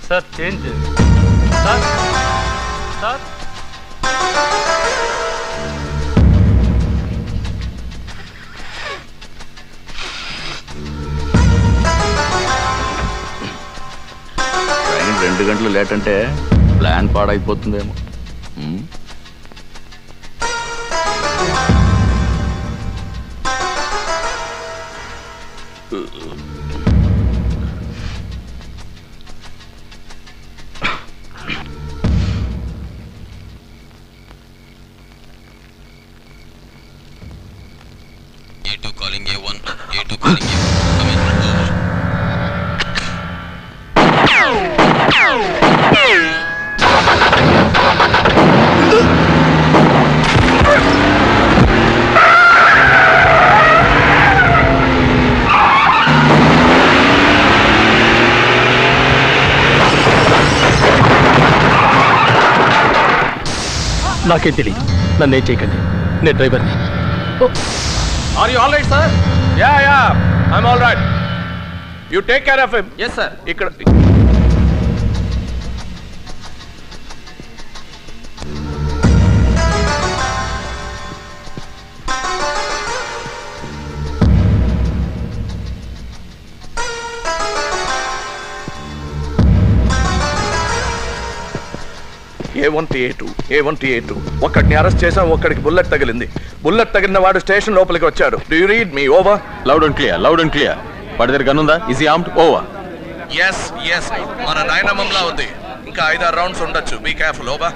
Sir change sir sir train 2 గంటలు late అంటే plan పాడైపోతుందేమో. A2 calling A1. A2 calling A1. Come in. నాకేం తెలియదు, నన్నేం చేయకండి, నేను డ్రైవర్ని. Are you all right, sir? Yeah, I'm all right. You take care of him. Yes, sir. ఇక్కడ A1 ఒక్కడిని అరెస్ట్ చేసాం, ఒక్కడికి బుల్లెట్ తగిలింది. బుల్లెట్ తగిలిన వాడు స్టేషన్ లోపలికి వచ్చాడు. Do you read me? Over. Loud and clear. వాడి దగ్గర గన్ ఉందా? Easy armed? ఓవర్. ఎస్ మన నాయనమ్మంలా ఉంది. ఇంకా 5-6 రౌండ్స్ ఉండొచ్చు. Be careful. Over.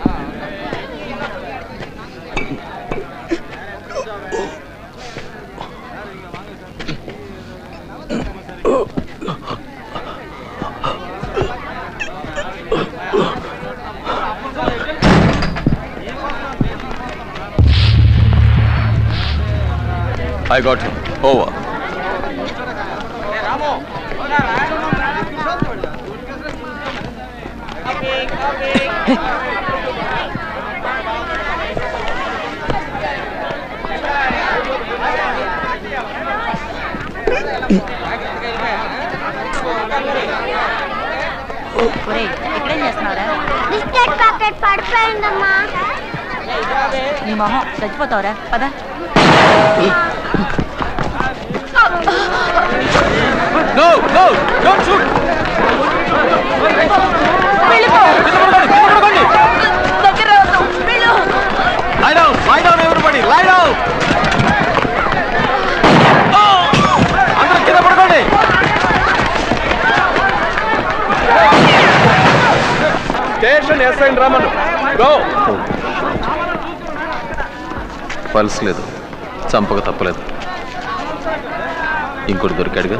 I got him. Over. ఇక్కడేం చేస్తున్నారా? బిస్కెట్ ప్యాకెట్ పడిపోయిందమ్మా. నీ మొహం చచ్చిపోతావురా, పద. No, don't shoot. Lie down everybody, lie down. అందరూ కింద పడుకోండి. Station SI Raman, go. Pulse లేదు, చంపక తప్పలేదు. ఇంకోటి దొరికాడుగా.